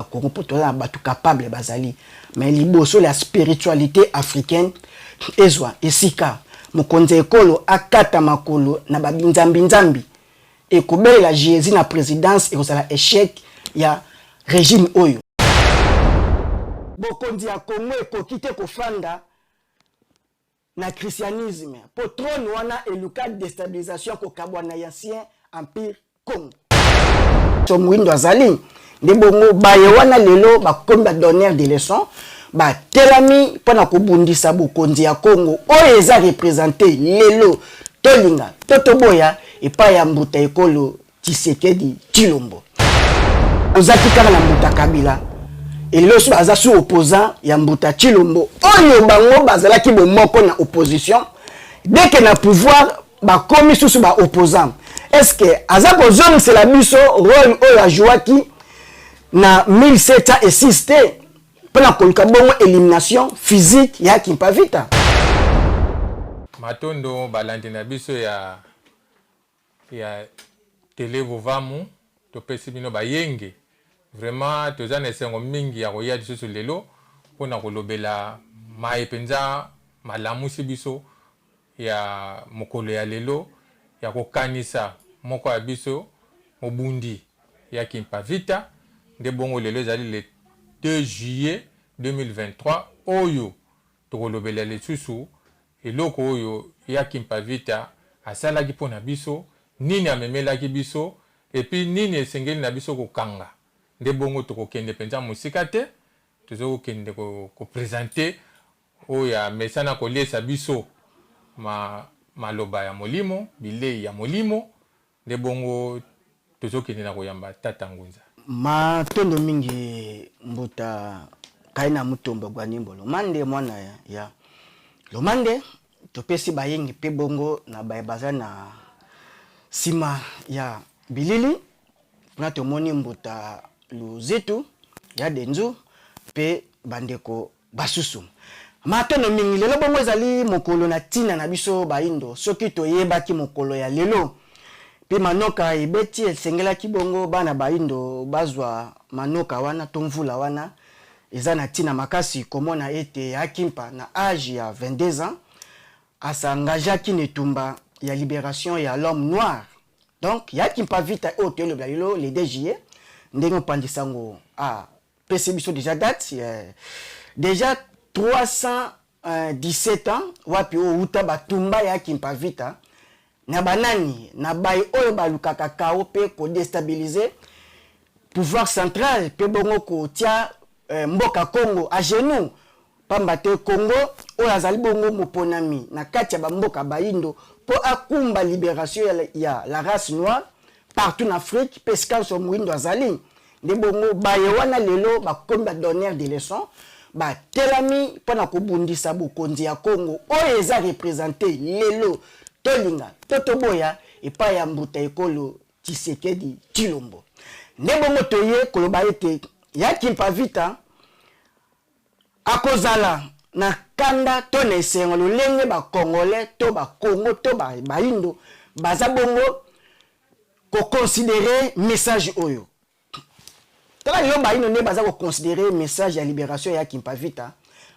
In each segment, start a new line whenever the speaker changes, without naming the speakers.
Congo pour toza batu capable bazali mais liboso la spiritualité africaine ezwa esika mokonzi ekolo akata makolo na babinzambi nzambi et la Jésus na présidence et la échec ya régime oyo bokonzi ya Congo ekokite kofanda na christianisme pour trône wana eluka déstabilisation ko kabwa na ancien empire Congo so mwindo azali ndebongo baye wana lelo bakomba donneur de leçons ba telami pona kobundisa bokonzi ya Congo oyo eza représenter lelo tolinga totoboya epa ya mbuta ekolo Tshisekedi Tshilombo ozaki kaka na mbuta Kabila elelo so aza su opposant ya mbuta Tshilombo oyo bango bazalaki bomoko na opposition dès que na pouvoir bakomi susu ba opposant est-ce que aza kozongisela biso rôle oyo ajouaki na 1706 te pona koluka bongo élimination physique ya Kimpavita
matondo balandi na biso ya télé vovamu topesi bino bayenge vraiment toza na esengo mingi ya koya lisusu lelo pona kolobela maye penza malamusi biso ya mokolo ya lelo ya kokanisa moko ya biso mobundi ya Kimpavita nde bongo lelo ezali le 2 juillet 2023 oyo tokolobela lisusu eloko oyo ya Kimpavita asalaki pona biso nini amemelaki biso et puis nini esengeli na biso kokanga nde bongo tokokende penza musika te tozokende ko présenter oyo mesana kolesa biso maloba ya molimo bilei ya molimo nde bongo tozokende na koyamba tata Ngunza
matondo mingi mbuta kaina mutombo gwa nimbo lomande mwana ya lomande topesi bayengi pe bongo na bayebaza na sima ya bilili na tomoni mbuta luzetu ya denzu pe bandeko basusu matondo mingi lelo bongo ezali mokolo na tina na biso baindo soki toyebaki mokolo ya lelo pe manoka ebeti esengelaki bongo bana baindo bazwa manoka wana tomvula wana eza na tina makasi komona ete akimpa na âge ya 22 ans asangajaki netumba ya libération ya l'homme noir donc ya Kimpavita oyo le lelo le 2 juillet ndenge pandisango pesi biso déjà date déjà 317 ans wapi outa batumba ya Kimpavita na banani na bay oyo balukaka kao pe ko déstabiliser pouvoir central pe bongo ko tia mboka Congo à genoux pamba te Congo oyo azali bongo moponami na kati ya bamboka baindo po akumba libération ya la race noire partout en Afrique pescal so mwindo azali nde bongo baye wana lelo bakomba donneur de leçons ba telami pona kobundisa bokonzi ya Congo oyo eza représenter lelo tolinga totoboya epa ya mbuta ekolo Tshisekedi Tshilombo nde bongo toye koloba ete ya Kimpavita akozala na kanda to na esengo lolenge ba Congolais to ba Congo to ba baindo baza bongo ko considérer message oyo tala yo baindo ne baza ko considérer message ya libération ya Kimpavita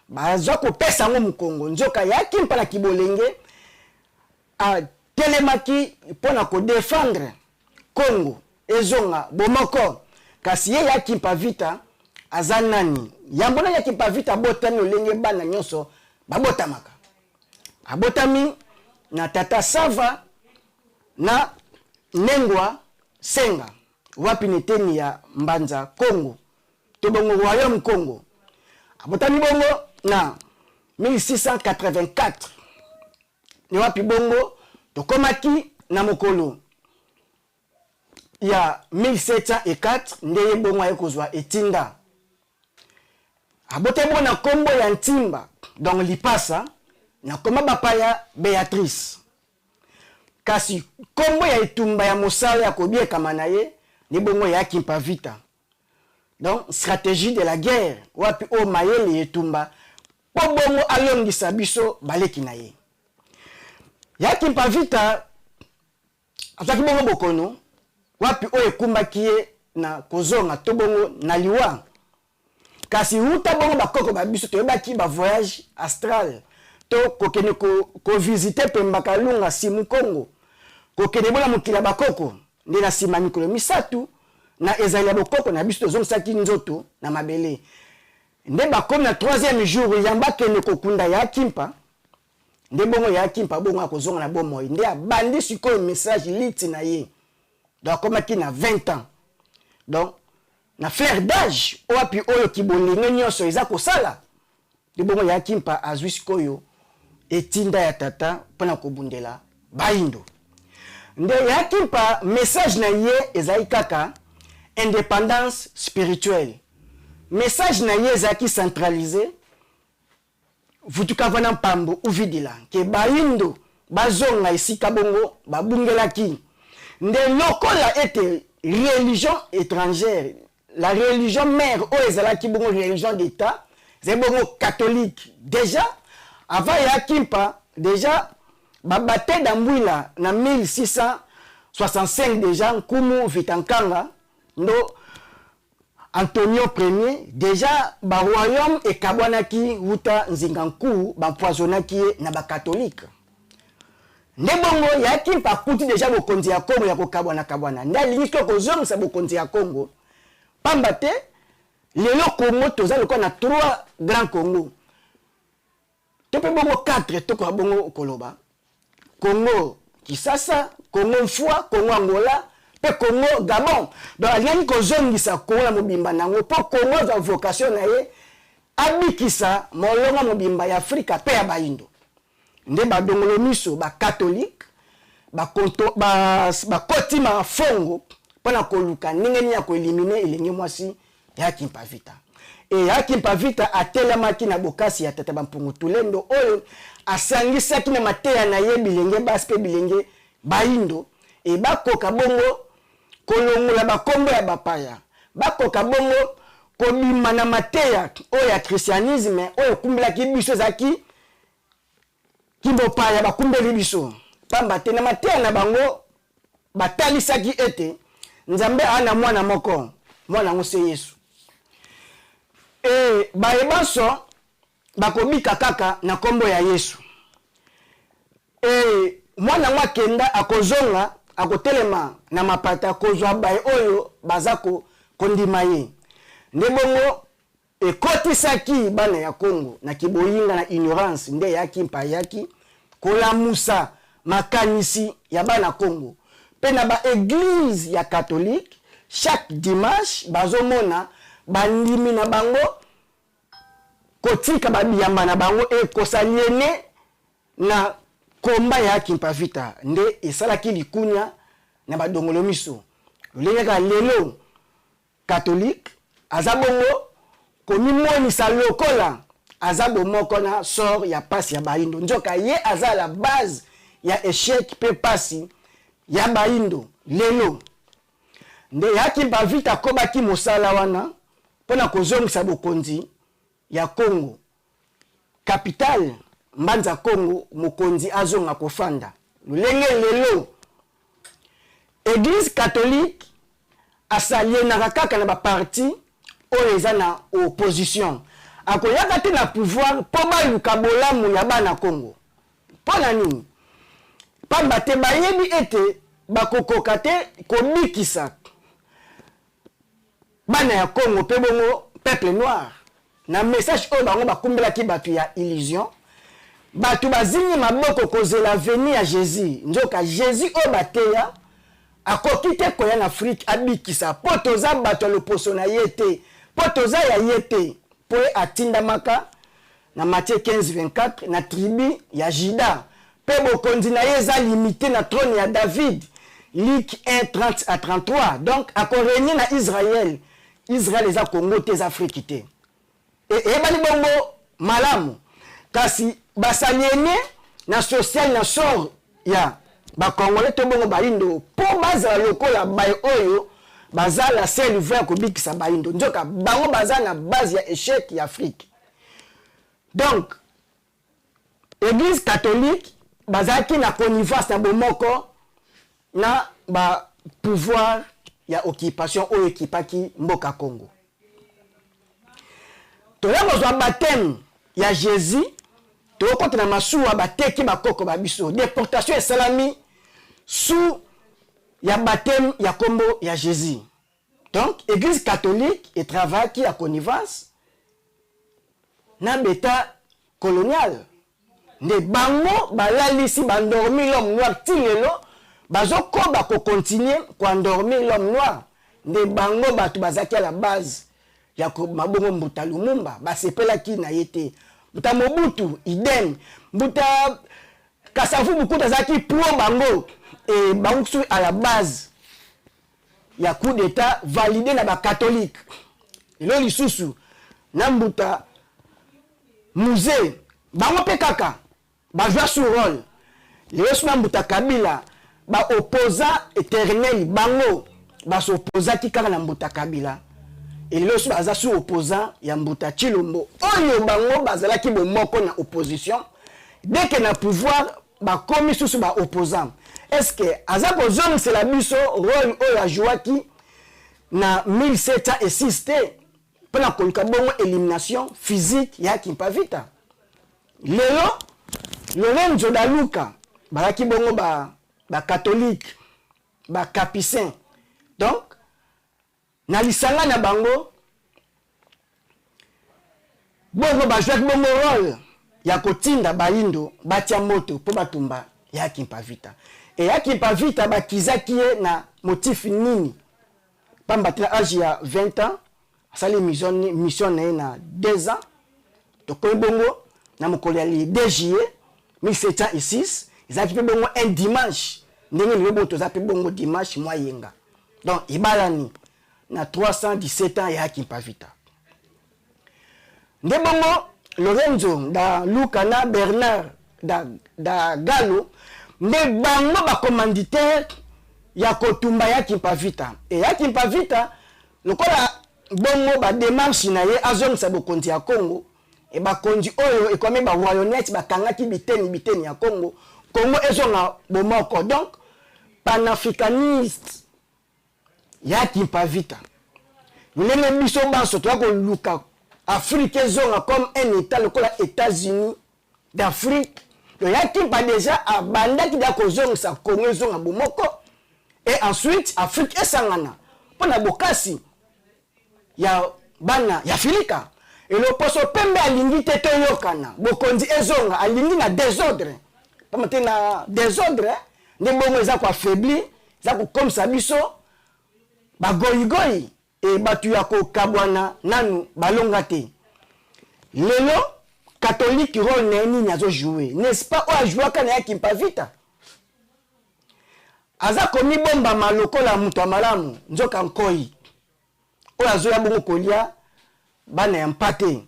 baza ko pesa ngo mukongo nzoka ya Kimpa na kibolenge a telemaki pona ko défendre Congo ezonga bomoko kasi ye ya Kimpavita azanani yambona ya Kimpavita botami olenge bana nyonso babotamaka abotami na tata Sava na Nengwa Senga wapi neteni ya Mbanza Congo to bongo royaume Congo abotami bongo na 1684 ni wapi bongo to komaki na mokolo ya 1704 ndeye bongo ayekozwa etinda abotemo na kombo ya Ntimba donc lipasa na koma bapaya Béatrice kasi kombo ya etumba ya mosala ya kobiekama na ye ni bongo ya Kimpavita donc stratégie de la guerre wapi o mayele etumba po bongo alongisa biso baleki na ye ya Kimpavita azaki bongo bokono wapi o ekumbaki ye na kozonga to bongo na liwa kasi uta bongo bakoko babiso toyebaki ba voyage astral to kokene ko visiter Pemba Kalunga Simu Congo kokene bona mokila bakoko nde na sima mikolo misatu na ezali ya bokoko na biso tozongisaki nzoto na mabele nde bakomi na 3e jour yamba kene kokunda ya Kimpa nde bongo ya Kimpa bongo akozonga na bomoi nde abandi sikoyo message liti na ye donc akomaki na 20 ans donc na fleur d'âge oapi oyo kibolinge nyonso eza kosala nde bongo ya Kimpa azwi sikoyo etinda ya tata mpona kobundela baindo nde ya Kimpa message na ye ezali kaka indépendance spirituelle message na ye ezalaki centralisé vutukavana mpambo uvidila ke baindo bazonga esika bongo babungelaki nde lokola ete religion étrangère la religion mère oyo ezalaki bongo religion d'état ezali bongo catholique déjà avant ya Kimpa déjà babate d'Ambwila na 1665 déjà nkumu Vitankanga ndo Antonio Ier déjà ba royaume ekabwanaki wuta nzinga nkuu bampoisonnaki ye na bakatolike nde bongo ya Kimpa kuti déjà bokonzi ya Kongo ya kokabwana nde alingi kozongisa bokonzi ya Kongo pamba te lelo Congo toza lokola na 3 grands Congo tope bongo 4 tokoka bongo koloba Congo Kisasa, Congo Mfwa, Congo Angola, pe Congo Gabon. Donc alingi kozongisa Congo na mobimba nango po Congo za vocation na ye abikisa molonga mobimba ya Afrika pe ya baindo. Nde badongolo miso ba catholique ba kotima fongo pona koluka ndenge ya ko éliminer elenge mwasi ya Kimpa Vita. Et ya Kimpa Vita atelamaki na bokasi ya tata bampungu tulendo oyo asangisaki na mateya na ye bilenge baspe bilenge baindo e bakoka bongo kolongola bakombo ya bapaya bakoka bongo kobima na mateya oyo ya christianisme oyo kumbelaki biso ezaki kibopaya bakumbeli biso pamba te na mateya na bango batalisaki ete Nzambe ana mwana moko mwana ngo se Yesu e bayebanso bakobika kaka na kombo ya Yesu e mwana mwa kenda akozonga akotelema na mapata kozwa baye oyo bazako kondima ye nde bongo ekotisaki bana ya Kongo na kiboyinga na ignorance nde ya Kimpa yaki kolamusa makanisi ya bana Kongo pe na ba église ya catholique chaque dimanche bazomona bandimi na bango kotika babiyamba na bango ekosaliene na komba ya Kimpa Vita nde esalaki likunya na badongolo miso lolengaka lelo catholique azabongo komimonisa lokola azabo moko na sort ya pasi ya baindo njoka ye aza la base ya échec pe pasi ya baindo lelo nde ya Kimpa Vita kobaki mosala wana pona kozongisa bokonzi ya Congo capitale mbanza Congo mokonzi azonga kofanda lolenge lelo église catholique asalienaka kaka na baparti oyo eza na opposition akoyaka te na pouvoir po baluka bolamu ya bana Congo mpona nini pamba te bayebi ete bakokoka te kobikisa bana ya Congo pe bongo peuple noir na message oyo bango bakumbelaki bato ya illusion bato bazingi maboko kozela veni ya Jésus njoka Jésus oyo bateya akoki te koya na Afrique abikisa po toza bato ya loposo na ye te po toza ya ye te po atindamaka na Matthieu 15:24 na tribu ya Juda pe bokonzi na ye eza limité na trône ya David Luc 1:30-33 donc akorenie na Israël eza Congo te eza Afrique te ebali bongo malamu kasi basaliene na social na sort ya bakongole to bongo baindo po bazala lokola baye oyo bazala ciel ouvert kobikisa baindo njoka bango bazala na base ya échec ya Afrique donc église catholique bazalaki na connivence na bomoko na ba pouvoir ya occupation oyo ekipaki mboka Congo toya kozwa baptême ya Jésus tokota na masuwa bateki bakoko babiso déportation esalami sous ya baptême ya kombo ya Jésus. Donc église catholique et travaille qui a connivence na beta colonial ne bango balalisi bandormi l'homme noir tilelo bazokoba ko continuer ko endormir l'homme noir ne bango batu bazaki à la base ya ko mabongo Mbuta Lumumba basepelaki na yete Mbuta Mobutu idem Mbuta Kasavu Bukuta zaki pro bango et bango à la base ya coup d'état validé na ba catholique ilo lisusu na Mbuta musée bango pe kaka ba joua sur rôle le suna Mbuta Kabila ba opposant éternel bango ba s'opposa ki kaka na Mbuta Kabila et le suna baza sur opposant ya Mbuta Chilombo oyo bango bazala ki bomoko na opposition dès que na pouvoir ba komi susu ba opposant est-ce que azako zone c'est la biso rôle oyo a jouaki na 1706 te pona koluka bongo élimination physique ya Kimpavita lelo Lorenzo da Luca balaki bongo ba catholique ba capucin donc na lisanga na bango bongo ba jouaki bongo rôle ya kotinda baindo batia moto po batumba ya Kimpavita et ya Kimpavita bakizaki ye na motif nini pamba tena âge ya 20 ans asali mission na 2 ans tokoyi bongo na mokolo ya 2 juillet 1706 ezalaki mpe bongo un dimanche ndenge lilobo toza mpe bongo dimanche mwa yenga donc ibalani na 317 ans ya Kimpavita nde bongo Lorenzo da Luca na Bernard da Gallo nde bango bacommanditaire ya kotumba ya Kimpavita et ya Kimpavita lokola bongo ba démarche na ye azongisa bokonzi ya Congo et bakonzi oyo ekomi ba royaunet bakangaki biteni ya Congo ezonga bomoko donc panafricaniste ya Kimpavita ndenge biso banso to ko luka Afrique ezonga comme un état lokola États-Unis d'Afrique le ya Kimpa déjà abandaki da kozongisa Congo ezonga bomoko et ensuite Afrique esangana pona bokasi ya bana ya Filika et le poso pembe alingi te toyokana bokonzi ezonga alingi na désordre pamate na désordre nde bongo eza ko affaibli za ko comme ça biso bagoyigoyi et batu ya ko kabwana nanu balonga te lelo catholique rôle na nini azo jouer n'est-ce pas o a jouer kana ya Kimpavita aza komi bomba malokola mutu malamu nzoka nkoi oyo azoya bongo kolia bana ya mpate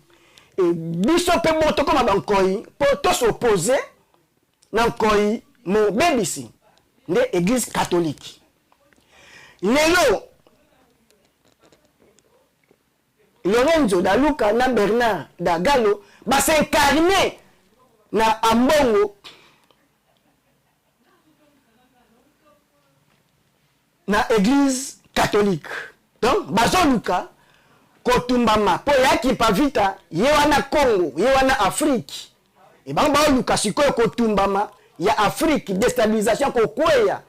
e biso mpe bongo tokoma bankoi mpo tosopose na nkoi mobebisi nde église catholique lelo Lorenzo da Luca na Bernard da Gallo basincarne na ambongo na église catholique donc bazoluka kotumbama po ya Kimpavita ye wana Congo ye wana Afrique et bango baoluka sikoyo kotumbama ya Afrique déstabilisation kokweya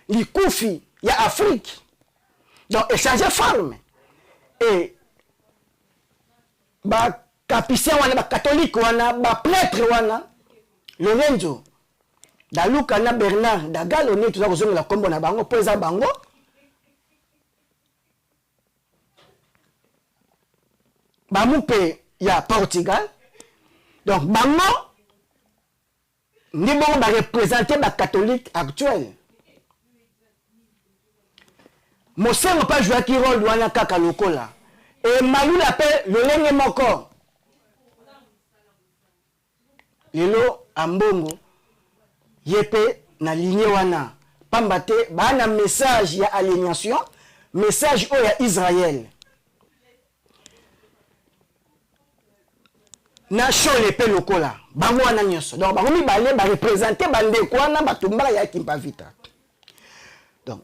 likufi ya Afrique donc échanger forme et ba capucin wana ba catholique wana ba prêtre wana Lorenzo da Luca na Bernard da Gallo ne tuza kozongela kombo na bango po eza bango bamupe ya Portugal donc bango ni bongo ba représenter ba catholique actuel Mosengo pa jouer ki rôle wana kaka lokola et Malula pe lolenge moko lelo ambongo yepe na ligne wana pamba te bana message ya aliénation message o ya Israël na shole pe lokola bango wana nyonso donc bango mibale ba représenter bandeko wana batumbaka ya Kimpavita donc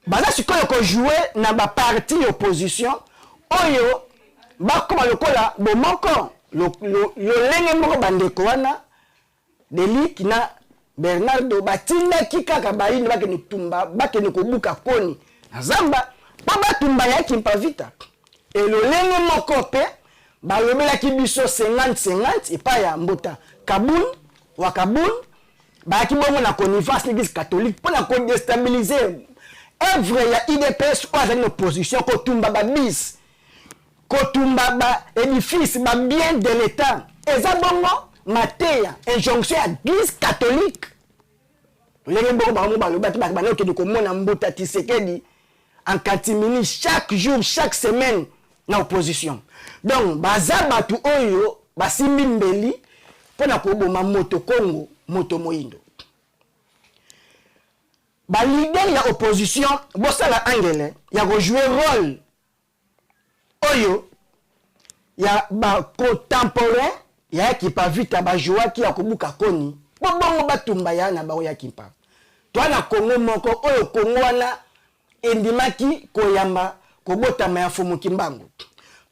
baza sikoyo ko jouer na ba parti opposition oyo bakoma lokola bomoko lolenge moko bandeko wana Delik na Bernardo batindaki kaka bayindo bakende tumba bakende kobuka koni na zamba pa batumba ya kimpa vita e lolenge moko pe balobelaki biso 50-50 epa ya mbota Kabul wa Kabul baki bongo na connivence l'église catholique pour la déstabiliser œuvre ya IDPS ou azali opposition kotumba ba bis kotumba ba édifice ba bien de l'état eza bongo mateya injonction ya l'église catholique lenge bongo bango balobaki bakabana okende komona mbota Tshisekedi en catimini chaque jour chaque semaine na opposition donc baza batu oyo basimbi mbeli pona koboma moto Congo moto moindo ba leader ya opposition bosala angele ya jouer rôle oyo ya ba contemporain ya kipa vita ba jouaki ya kobuka koni bongo batumba ya na ba ya kipa to na Congo moko oyo Congo wana endimaki koyamba kobotama ya fumu kimbangu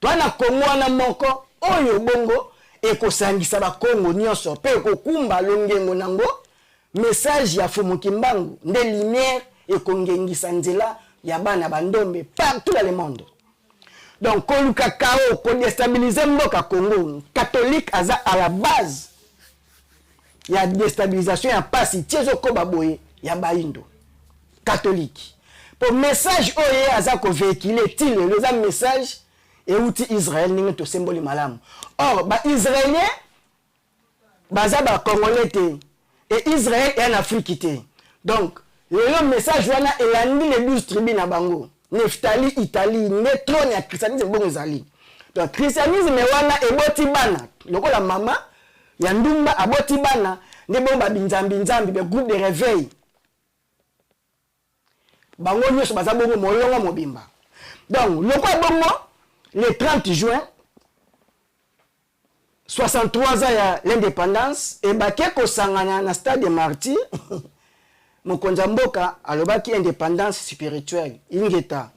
to na Congo wana moko oyo bongo ekosangisa ba Congo nyonso pe kokumba longengo nango message ya fumu kimbangu nde lumière ekongengisa nzela ya bana bandombe partout dans le monde donc koluka kao ko déstabiliser mboka Congo catholique aza à la base ya déstabilisation ya pasi tiezo ko baboye ya baindo catholique pour message oye aza ko véhiculer tile les message et outil Israël ningo to symbole malamu or ba israélien baza ba congolais te et Israël est en Afrique. Donc, le message wana elandi les 12 tribus na bango. Neftali, Italie, Netron ya christianisme bongo zali. Donc, christianisme wana eboti bana. Loko la mama, ya ndumba aboti bana, ne bomba binzambi nzambi, be groupe de réveil. Bango nyonso baza bongo molongo mobimba. Donc, loko bongo, le 30 juin, 63 ans ya l'indépendance et baké ko sangana na stade de Martyrs mokonza mboka alobaki indépendance spirituelle ingeta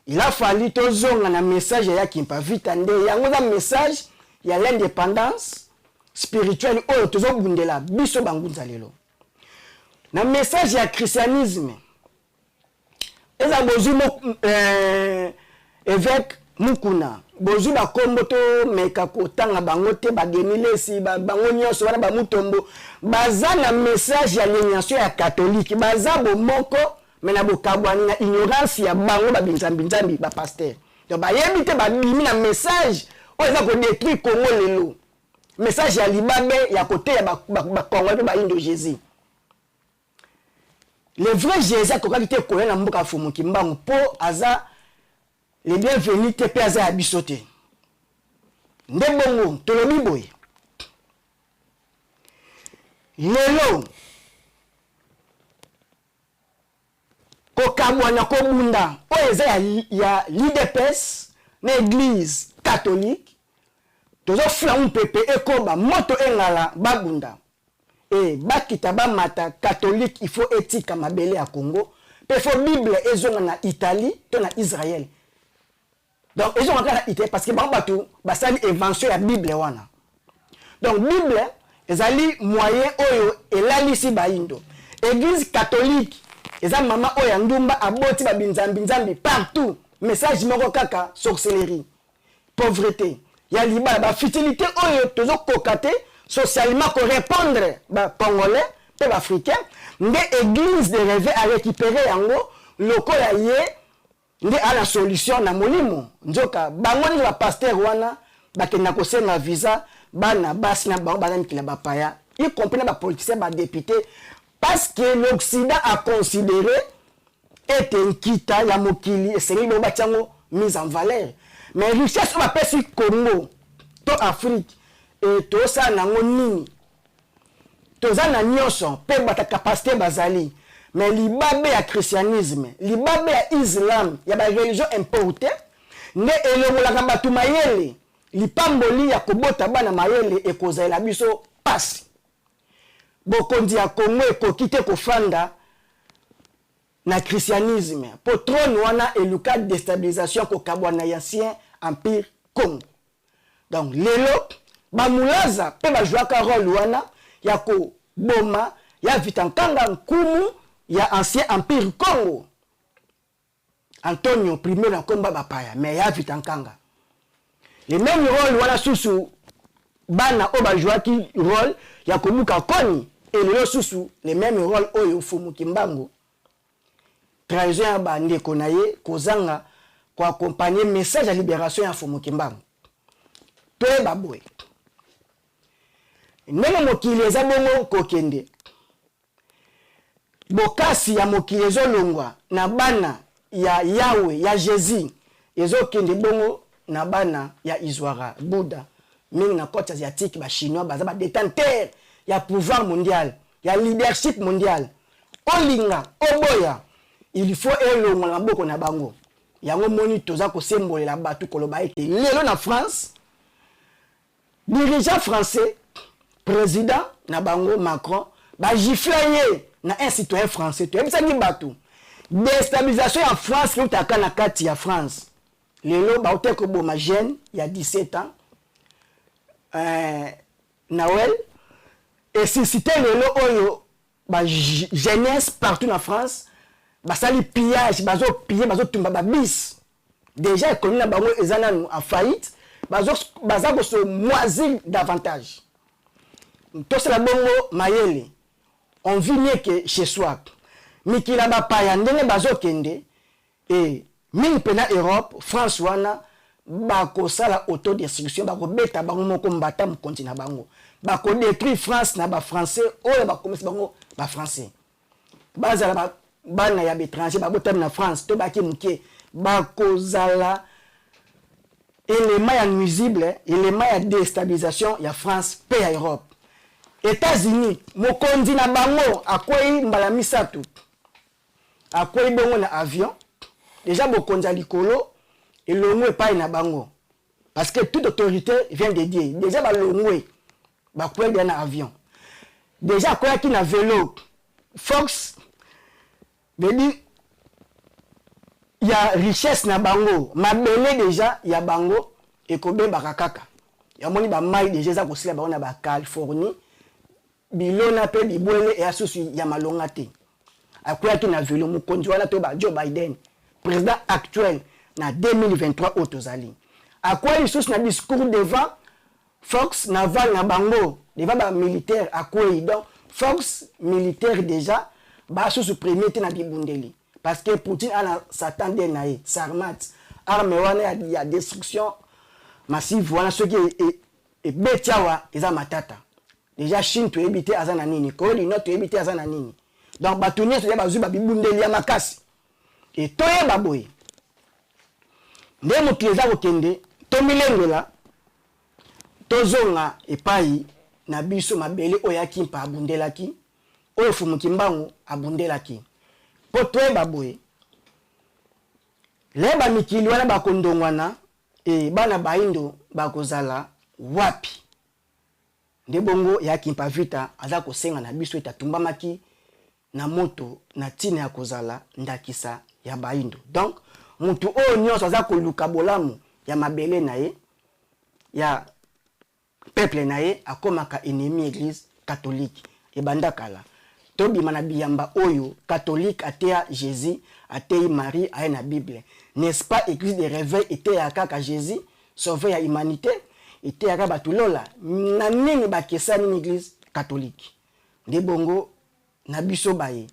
il a fallu tozonga na message ya kimpa vita nde yango za message ya l'indépendance spirituelle oyo tozobundela biso bangunza lelo na message ya christianisme eza bozumo évêque Mukuna bozu ba kombo to meka kotanga bango te ba demilesi bango nyonso wana ba mutombo baza na message ya aliénation ya catholique baza bo moko mena bo kabwani na ignorance ya bango ba binzambi ba pasteur donc ba yebite ba bimi na message o eza ko détruire Congo lelo message ya libabe ya côté ya ba Congo to ba indo Jésus le vrai Jésus ko kakite ko na mboka fumu kimbangu po aza les bienvenus te pesa abisote ndebongo tolobi boye lelo kokabwana kobunda oyo ya l'IDPS na église catholique tozo flamu pepe ekoba moto engala babunda et bakita bamata catholique il faut éthique mabele ya Congo pe faut Bible ezonga na Italie to na Israël. Donc, ils ont encore été parce que batou basali invention la Bible wana. Donc Bible ezali moyen oyo elalisi baindo. Église catholique eza mama oyo ndumba aboti ba binzambi partout. Message moko kaka sorcellerie, pauvreté. Ya liba ba futilité oyo tozo kokate socialement ko répondre ba congolais pe ba africain. Nde église de rêve à récupérer yango lokola ye nde a la solution na molimo nzoka bango ni ba pasteur wana bakenda ko senga visa bana basi na bango bana mikila bapaya y compris ba politiciens ba député parce que l'Occident a considéré et nkita ya mokili esengeli bo batiango mise en valeur mais richesse ba pesi Congo to Afrique et to ça nango nini to za na nyonso pe bata capacité bazali. Mais libabe ya christianisme, libabe ya islam, ya ba religion importée, ne elongolaka batu mayele, lipamboli ya kobota bana mayele ekozela biso pasi. Bokondi ya Congo ekokite kofanda na christianisme. Po trône wana eluka déstabilisation ko kabwana ya ancien empire Congo. Donc lelo bamulaza pe bajouaka rôle wana ya ko boma ya Vitankanga nkumu ya ancien empire Congo. Antonio I na komba bapaya mais ya Vitankanga. Le même rôle wana susu bana o bajouaki rôle ya komuka koni et lelo susu le même rôle oyo Fumu Kimbangu. Trahison ya bandeko na ye kozanga ko accompagner message ya libération ya Fumu Kimbangu. Pe baboy. Nene mokili eza bongo kokende. Bokasi ya mokili ezolongwa na bana ya Yahweh ya Jésus ezokende bongo na bana ya Izwara Bouddha mingi na côte asiatique ba chinois baza ba détenteur ya pouvoir mondial ya leadership mondial olinga oboya il faut elongo na boko na bango yango moni toza ko sembolela batu koloba ete lelo na France dirigeant français président na bango Macron ba giflaye na un citoyen français to ebisa ni batu déstabilisation en France qui utaka na kati ya France lelo ba oteko boma jeune ya 17 ans Noël et susciter lelo oyo ba jeunesse partout en France ba sali pillage bazo piller bazo tumba ba bis déjà économie na bango ezana en faillite baza ko se moisir davantage tout cela bongo mayele on vit mieux que chez soi mikila bapaya ndenge bazo kende et mingi pena Europe France wana bako sala autodestruction bako beta bango moko mbata mkonti na bango bako détruire France na ba français oyo bako komisa bango ba français bazala ba bana ya étranger babota na France to baki muke bako zala élément ya nuisible élément ya déstabilisation ya France pe ya Europe. États-Unis mokonzi na bango akwei mbala misatu akwei bongo na avion déjà mokonzi ya likolo elongwe pa na bango parce que toute autorité vient de Dieu déjà balongwe bakwei bien na avion déjà akwei ki na vélo Fox veut ya richesse na bango mabele déjà ya bango ekobe bakakaka ya moni ba mai déjà za kosila ba na ba Californie bilona pe bibwele et asusu ya malonga te akwea ki na vélo mokonzi wana to ba Joe Biden président actuel na 2023 otozali akwea lisusu na discours devant Fox naval na bango devant ba militaire akwea donc Fox militaire déjà ba asusu premier te na bibundeli parce que Poutine a s'attendait na ye sarmat arme wana ya destruction massive wana ceux qui et betiawa eza matata déjà Chine to ebité azana nini ko li note ebité azana nini donc batunia to ya bazu ba bibundeli ya makasi et toye baboy nde mokileza kokende to milengela tozonga epai na biso mabele oyaki mpa abundelaki oyo Fumu Kimbangu abundelaki po toyeba boye leba mikili wana bakondongwana e bana baindo bakozala wapi nde bongo yaki mpa vita aza kosenga na biso etatumbamaki na moto na tina ya kozala ndakisa ya baindo donc mutu oyo nyonso aza koluka bolamu ya mabele na ye ya peuple na ye akomaka ennemi église catholique ebanda kala tobima na biyamba oyo catholique ateya Jésus ateyi Marie aye na Bible n'est-ce pas église de réveil eteya kaka Jésus sauveur ya humanité eteya kaka batulola na nini bakesa nini église catholique nde bongo na biso baye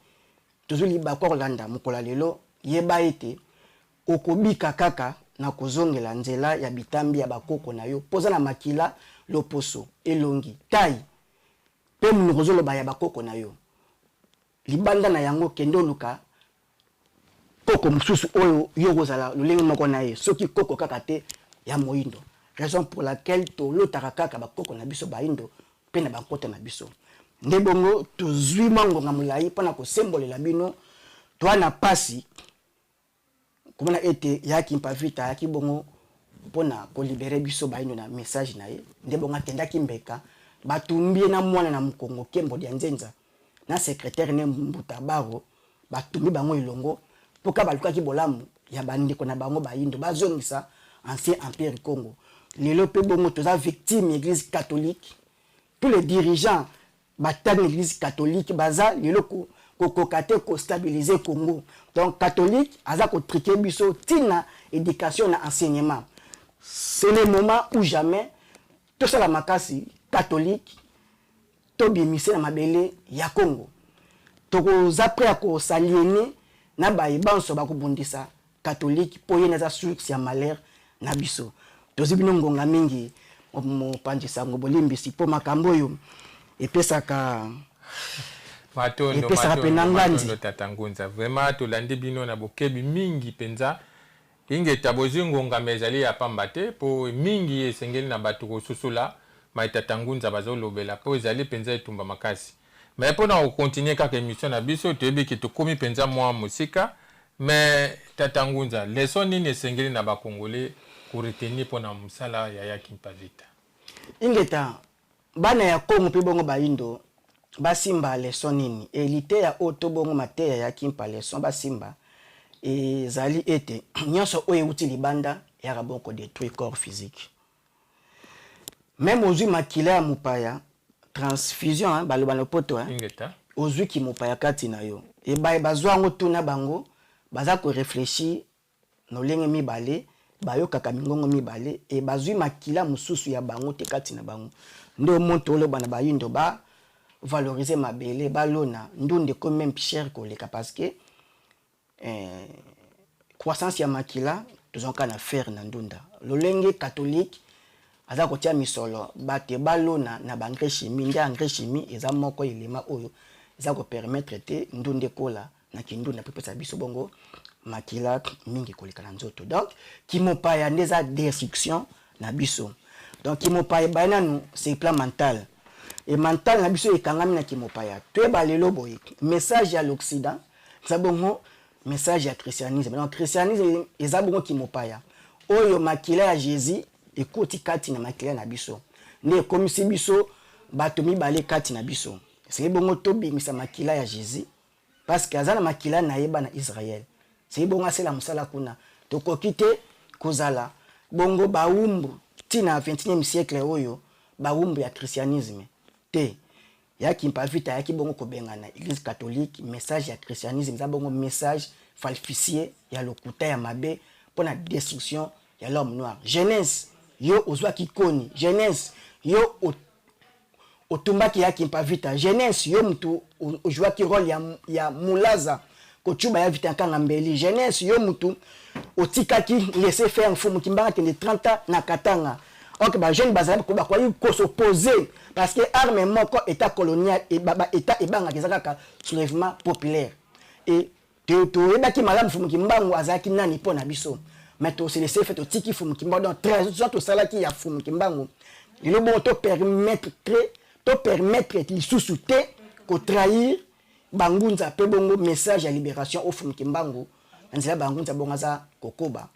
tozoli bakolanda mokola lelo yeba ete okobika kaka na kozongela nzela ya bitambi ya bakoko na yo poza na makila loposo elongi tai pe munozolo ba ya bakoko na yo libanda na yango kendo luka koko mususu oyo yokozala lolenge moko na ye soki koko kaka te ya moindo raison pour laquelle to lotaka kaka bakoko na biso baindo pe na bakota na biso nde bongo tozwi mangonga mulai pona ko sembolela bino to na pasi komona ete yaki mpa vita yaki bongo pona ko libérer biso baindo na message na ye nde bongo atendaki mbeka batumbie na mwana na mukongo kembo dia nzenza na secrétaire ne Mbutabaro batumbi bango ilongo poka baluka ki bolamu ya bandeko na bango baindo bazongisa ancien empire Congo. Lelo pe bongo toza victime église catholique. Tous les dirigeants battant l'église catholique baza lelo ko kokate ko stabiliser Congo. Donc catholique aza ko triquer biso tina éducation na enseignement. C'est le moment où jamais tout ça la makasi catholique to bimise na mabele ya Congo. Toko zapre ko s'aliéner na baibanso ba ko bundisa catholique po yena za source ya malheur na biso. Tozi bino ngonga mingi mo panjisa ngo bolimbisi po makambo yo epesaka
matondo tatangunza vraiment tolandi bino na bokebi mingi penza inge tabozi ngonga mezali ya pamba te po mingi esengeli na bato kosusula maitatangunza bazolobela po ezali penza etumba makasi mais pona ko continuer kaka émission na biso toyebi ki tokomi penza mwa musika mais tatangunza leson nini esengeli na bakongole ko retenir pona musala ya Yakin Pavita
ingeta bana ya Kongo pe bongo baindo basimba leson nini elite ya oto bongo mateya ya Yakin pa leson basimba ezali ete nyonso oyo uti libanda ya rabonko détruire corps physique même ozwi makila ya mupaya transfusion hein, baloba no poto hein
ingeta
ozwi ki mupaya kati na yo e bazwa ngo tuna bango baza ko réfléchir no lenge mibale bayokaka mingongo mibale e bazwi makila mususu ya bango te kati na bango ndo monto lo bana bayindo ba valoriser mabele balona ndunde comme même cher koleka parce que croissance ya makila tozonka na faire na ndunda lolenge catholique aza kotia misolo bate balona na bangre chimie nde engrais chimie eza moko elema oyo eza ko permettre te ndunde kola na kindunda pepesa biso bongo makila mingi koleka na nzoto donc kimopaya ndeza destruction na biso donc kimopaya bananu c'est plan mental et mental na biso ekangami na kimopaya to ba lelo boy message à l'Occident ça bongo message ya christianisme donc christianisme eza bongo kimopaya oyo makila ya Jésus ekoti kati na makila na biso ne komisi biso bato mibale kati na biso c'est bongo to bimisa makila ya Jésus parce que azana makila na yeba na Israël c'est bongo asela musala kuna to kokite kozala bongo baumbu tina 21e siècle oyo baumbu ya christianisme te Yakin Pavita yaki bongo kobengana église catholique message ya christianisme za bongo message falsifié ya lokuta ya mabe pona destruction ya l'homme noir Genèse yo ozwa kikoni Genèse yo otumbaki Yakin Pavita Genèse yo mtu ojwa ki role ya mulaza kochuba ya vita kanga mbeli Genèse yo mtu otikaki laisser faire mfumu kimbanga tende 30 na katanga ok ba jeune bazali ko ba ko s'opposer parce que arme moko état colonial et baba état ebanga kezaka ka soulèvement populaire et to ebaki malamu fumu kimbangu azaki nani pona biso mais to se laisser fait otiki fumu kimbangu donc très to salaki ya fumu kimbangu le bon to permettre lisusu te ko trahir bangunza pe bongo message ya libération au fumu kimbangu nzela bangunza bongaza kokoba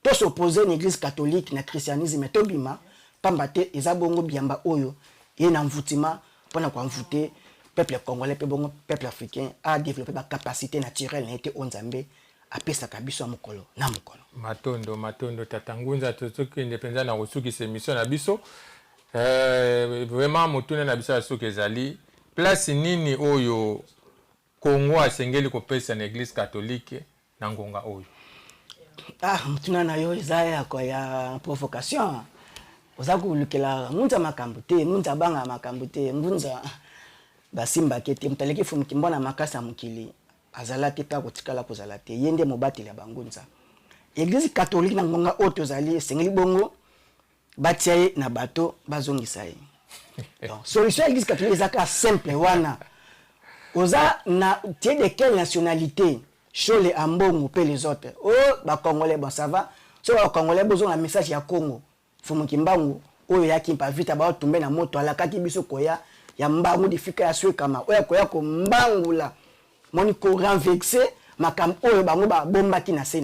to s'opposer à l'église catholique na christianisme to bima pambate eza bongo biamba oyo ye na mvutima pona kwa mvute peuple congolais pe bongo peuple africain a développer ba capacité naturelle na été onzambe apesa kabiso ya mokolo na mokolo
matondo tatangunza tozoki independant na kosuki se mission na biso vraiment motuna na biso ya soki ezali place nini oyo Congo asengeli kopesa na église catholique na ngonga oyo
mutuna na yo ezaya kwa ya provocation oza kulukela ngunza makambo te ngunza banga makambo te ngunza basimba kete mutaleki fumu kimbona makasa mukili azala te ka kotikala kozala te yende mobateli ya bangunza église catholique na ngonga oto zali sengeli bongo batia na bato bazongisa ye donc solution église catholique ezaka simple wana oza na tie de quelle nationalité Chole Ambongo pe les autres. Oh, ba Congolais bon ça va. So ba Congolais besoin un message ya Congo. Fumu kimbangu oyo Yakin Pavita ba tomber na moto alakaki biso koya ya mbangu difika ya swe kama oya koya ko mbangula. Moni ko renvexer makam oyo bango ba bombaki na se.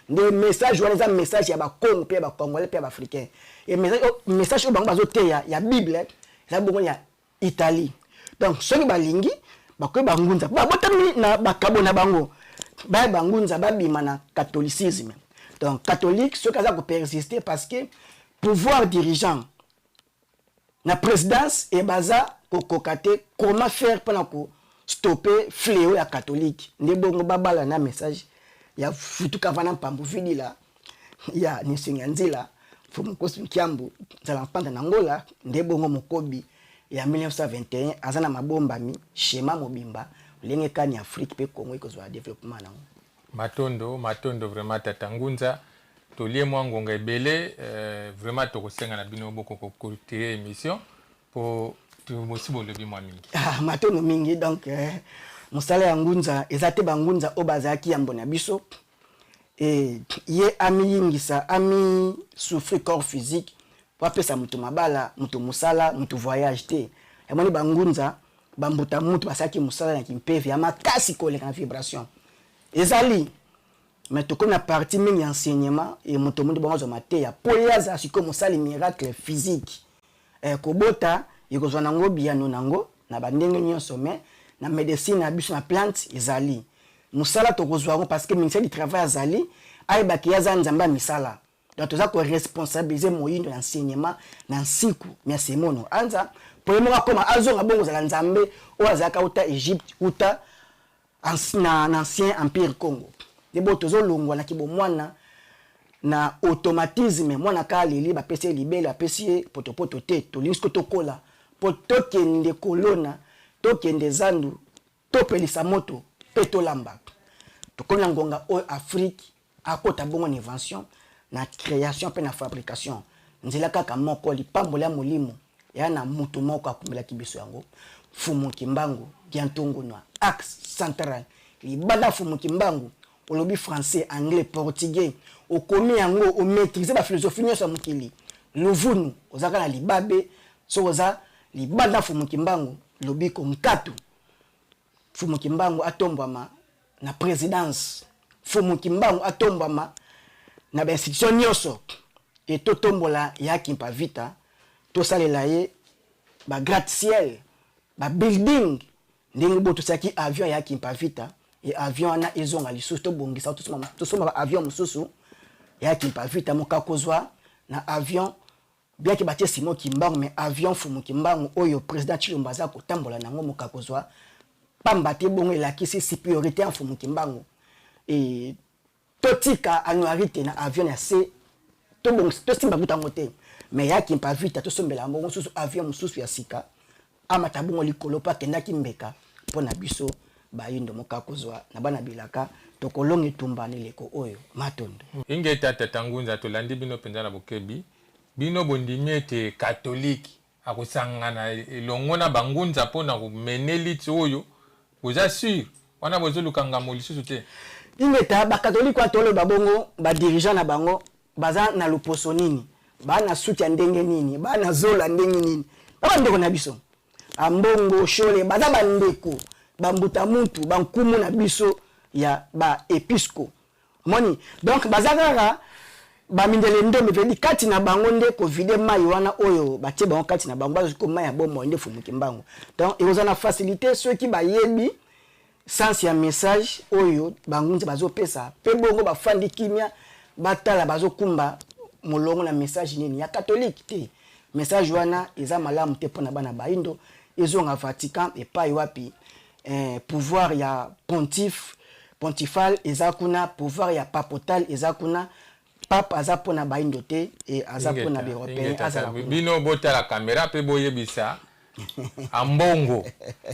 Nde message wana za message ya ba Congo pe ba Congolais pe ba africain. Et message oyo bango bazo te ya Bible za bongo ya Italie. Donc soki balingi bakoy bangunza ba botami na bakabo na bango ba bangunza babima na catholicisme Donc catholique ce cas ça persister parce que pouvoir dirigeant la présidence et baza kokokate comment faire pour stopper fléau ya catholique ne bongo babala na message ya futu kavana pambu vidi la ya nisinganzila fumu kosu kiambu za lampanda na ngola nde bongo mokobi ya 1921 azana mabomba mi schéma mobimba lenge kani Afrique pe Congo ikozwa développement na
matondo vraiment tatangunza tolie mwangonga ebele vraiment tokosenga na bino boko kokurtire émission pour aussi bolobi mwa mingi
matondo mingi donc musala ya ngunza ezate bangunza obazaki ya mbona biso et ye ami yingisa ami souffrir corps physique pour apesa mutu mabala mutu musala mutu voyage te yamoni bangunza bambuta mutu basaki musala na kimpevi ya makasi koleka na vibration ezali mais to comme la partie mingi enseignement et mutu mutu bonzo mate ya poliaza siko musali miracle physique kobota ikozwa nango biano nango na bandenge nyonso mais na médecine na biso na plante ezali musala tokozwa parce que ministère du travail azali aibaki yaza nzamba misala donc toza ko responsabiliser moyindo enseignement na nsiku merci mono anza premier comme azonga bongo za nzambe o azaka uta Egypte uta na ancien empire Congo debo tozo longwa na kibomwana na automatisme mwana ka leli ba pesi libela pesi potopoto te to linsko tokola potokende kolona tokende zandu topelisa moto peto lamba tokona ngonga o Afrique akota bongo invention na création pe na fabrication nzela kaka moko lipambola molimo ya na mutu moko akumela kibiso yango fumu kimbangu biantongo noa axe central libada fumu kimbangu olobi français anglais portugais okomi yango o maîtriser ba philosophie nyonso mukili luvunu ozaka na libabe so oza libada fumu kimbangu lobi ko nkatu fumu kimbangu atombwama na présidence fumu kimbangu atombwama na ba institution nyonso et to tombola ya kimpa vita to salela ye ba gratte-ciel ba building ndenge boto saki avion ya kimpa vita et avion na ezonga lisusu to bongisa to soma avion mususu ya kimpa vita mokakozwa na avion bien que batie Simon Kimbangu mais avion fumu kimbangu oyo président Chilombo za ko tambola nango mokakozwa pamba te bongo elakisi supériorité en fumu kimbangu et totika anuarité na avion ya C to bon to simba buta mote mais ya kimpa vita to sombela mbongo susu avion mususu ya sika amata bongo likolo pa kenda kimbeka pona biso bayindo mokakozwa na bana bilaka tokolongi tumbani leko oyo matondo
inge tata tangunza tolandi bino penza na bokebi bino bondimi ete catholique akosangana elongo na bangunza pona kumeneli ti oyo boza sûr wana bozolukanga molisusu te
ingeta ba catholique atolo babongo ba dirigeant na bango baza na loposo nini ba na suti ya ndenge nini ba na zola ndenge nini ba ndeko na biso ambongo shole baza bandeko bambuta mutu bankumu na biso ya ba episco moni donc bazakara ba mindele ndombe veli kati na bango nde ko vide mai wana oyo batie bango kati na bango bazo ko mai ya bomo nde fumu kimbangu donc ezo na facilité ceux qui ba yebi sens ya message oyo bangunza bazo pesa pe bongo ba fandi kimia batala bazo kumba molongo na message nini ya catholique te message wana eza malamu te pona bana baindo ezo nga Vatican et pas wapi pouvoir ya pontifal ezakuna pouvoir ya papotal ezakuna pape azapona baindo te et azapona européen azala
bino bota la caméra pe boyebisa ambongo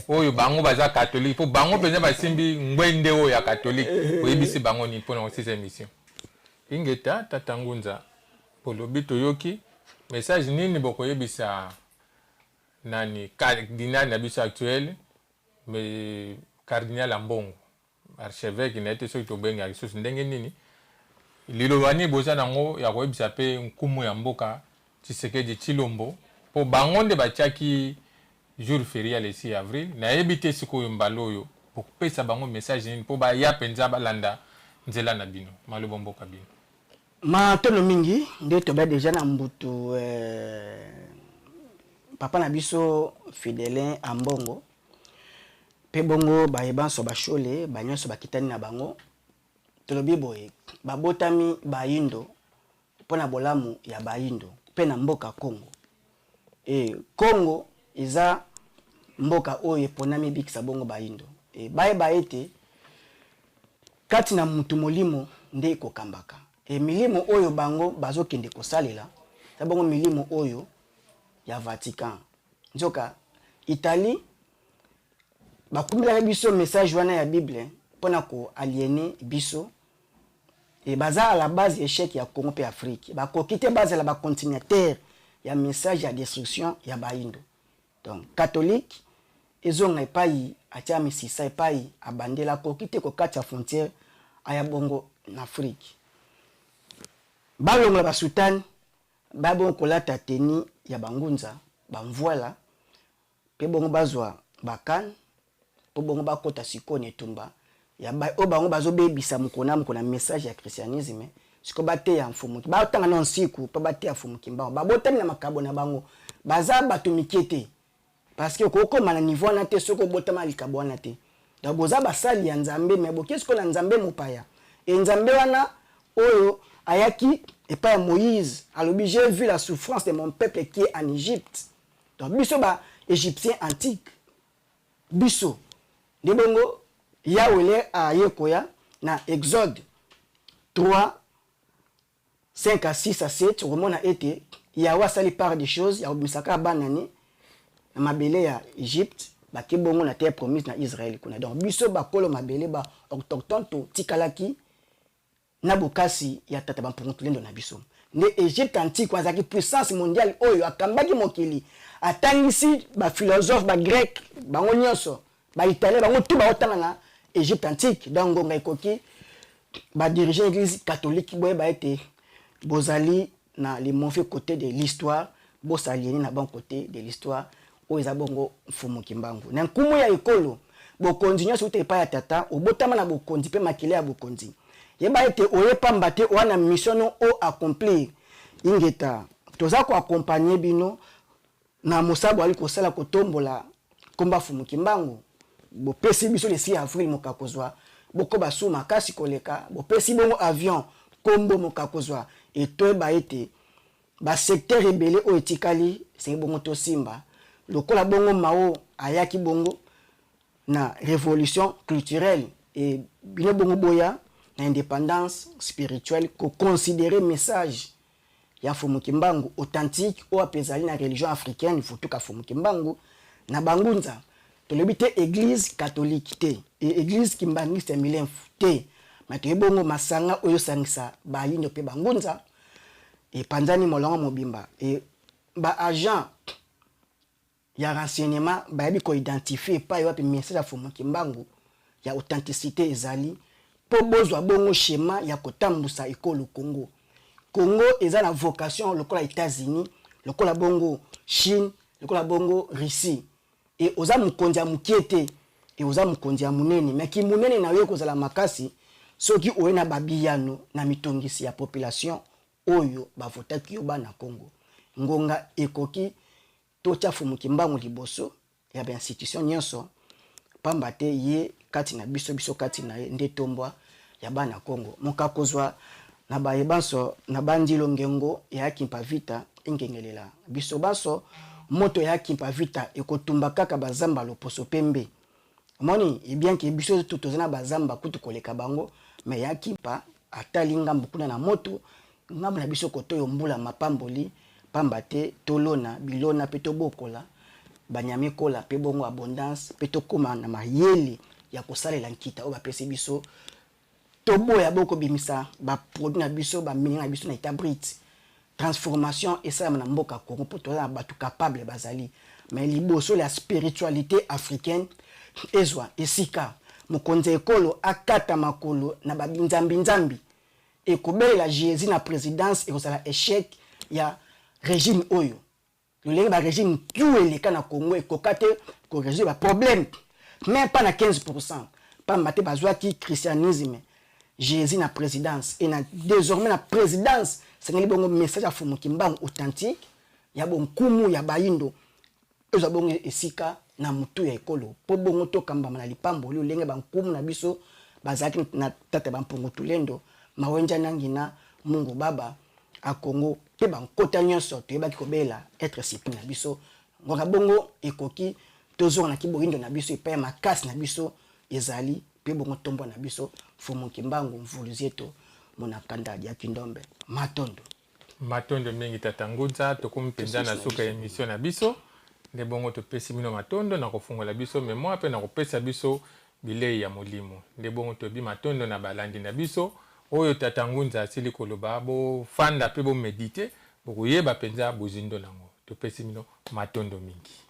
oyo bango baza catholique po bango penza basimbi ngwende oyo ya catholique boyebisi bango ni pona aussi émission ingeta tatangunza polobi toyoki message nini bokoyebisa nani cardinal na biso actuel mais cardinal ambongo archevêque na ete soki tobenga lisusu ndenge nini lilobani boza nango ya koyebisa pe nkumu ya mboka Tshisekedi Tshilombo po bango nde batiaki jour férié le 6 avril nayebi te sikoyo mbala oyo pokopesa bango message nini po baya mpenza balanda nzela na bino maloba mboka bino
matono mingi nde toba deja na mbutu papa na biso Fidelin Ambongo pe bongo bayebanso bashole banyonso bakitani na bango tolobi boye babotami bayindo pona bolamu ya bayindo pe na mboka Congo. Et Congo eza mboka oyo eponami bikisa bongo bayindo. Et bayeba ete kati na mutu molimo nde kokambaka. Et milimo oyo bango bazokende kosalela ta bongo milimo oyo ya Vatican. Nzoka Italie bakumbela biso message wana ya Bible pona ko aliéner biso. Et baza à la base échec ya Congo pe Afrique. Ba kokite base la ba continuateur ya message ya destruction ya bayindo. Donc catholique ezonga epai atia misisa epai abandela kokite ko kati ya frontière aya bongo na Afrique. Balongo ba sultan ba bongo kolata teni ya bangunza bamvoila pe bongo bazwa bakan po bongo bakota sikone tumba ya ba o bango bazobebisa mukona message ya christianisme siko bate ya mfumu ba tanga non siku pa bate ya mfumu kimba ba botami na makabo na bango baza batumikete parce que koko mana niveau na te soko botama likabo na te donc boza basali ya nzambe mais bokesko na nzambe mopaya et nzambe wana oyo ayaki epa ya Moïse alobi j'ai vu la souffrance de mon peuple qui est en Égypte. Donc biso ba égyptien antique biso de bongo Yahweh a yekoya na Exode 3 5 à 6 à 7 remona été Yahweh sali par des choses ya obisaka banani na mabele ya Égypte ba ke bongo na terre promise na Israël kuna. Donc biso ba kolo mabele ba autochtone to tikalaki na bokasi ya tata ba mpongolendo na biso. Ne Égypte antique wazaki puissance mondiale oyo akambaki mokili atangisi ba philosophe ba grec bango nyonso ba italien bango tout ba otanga na Égypte antique. Donc ngonga ekoki ba dirigeant église catholique boye ba été bozali na les mauvais côtés de l'histoire bo s'aliéner na bon côté de l'histoire o ezabongo mfumu kimbangu na nkumu ya ekolo bo continuer sur pas ya tata obotama na bo kondi pe makile ya bo kondi yeba ete oyepa mbate wana mission o accomplir ingeta toza ko accompagner bino na mosabo ali ko sala ko tombola komba fumu kimbangu bo pesi biso le 6 avril mokakozwa boko basuma kasi koleka bo pesi bongo avion kombo mokakozwa et ba ete ba secteur rebelle o etikali c'est bongo to simba lokola bongo mao ayaki bongo na révolution culturelle et bino bongo boya na indépendance spirituelle ko considérer message ya fumu kimbangu authentique o apezali na religion africaine futuka fumu kimbangu na bangunza to lebite église catholique te et église kimbangiste milen te mato bongo masanga oyo sangisa ba yindo pe bangunza et panzani molongo mobimba et ba agent ya renseignement ba bi ko identifier pa yo pe message ya fumu kimbangu ya authenticité ezali po bozwa bongo schéma ya kotambusa ekolo Congo. Congo eza na vocation lokola États-Unis, lokola bongo Chine, lokola bongo Russie. Et oza mukonzi ya mukiete et oza mukonzi ya munene mais ki munene na yo kozala makasi soki oena babiyano na mitongisi ya population oyo bavotaki yo bana Congo. Ngonga ekoki tocha fumu kimbangu liboso ya ba institution nyonso pamba te ye kati na biso kati na nde tombwa ya bana Congo mokakozwa na bayebanso na bandilo ngengo ya kimpa vita engengelela biso baso moto ya kimpa vita ekotumba kaka bazamba loposo pembe moni et bien que biso tutozana bazamba kutu koleka bango mais ya kimpa atalinga mbukuna na moto ngambo na biso koto yo mbula mapamboli pamba te tolona bilona pe tobokola banyami kola pe bongo abondance pe tokoma na mayele ya kosalela nkita o bapesi biso tobo ya boko bimisa ba produit na biso ba mini na biso na itabrit transformation et ça na mboka Congo pour toza batu capable bazali mais liboso la spiritualité africaine ezwa esika mokonze ekolo akata makolo na ba nzambi et kobelela Jésus na présidence et osala échec ya régime oyo le ba régime tout eleka na Congo ekokate ko résoudre ba problème même pas na 15% pas maté bazwa ki christianisme Jésus na présidence et na désormais na présidence c'est ngali bongo message à fumu kimbangu authentique ya bon kumu ya bayindo ezo bongo esika na mutu ya ekolo po bongo to kamba na lipambo lio lenge bankumu na biso bazaki na tata bampongo tulendo mawenja nangina Mungu Baba a Congo te bankota nyonso toyebaki kobela être discipline na biso ngoka bongo ekoki tozonga na kiboindo na biso epai makasi na biso ezali pe bongo tombo na biso fumu kimbangu mvuluzieto monakanda ya kindombe matondo
mingi tatanguza tokomi penza na suka emission na biso nde bongo topesi bino matondo na kofungola biso memoire pe na kopesa biso bilei ya molimo nde bongo tobi matondo na balandi na biso oyo tatangunza asili koloba bo fanda pe bo medite bokoyeba penza bozindo nango topesi bino matondo mingi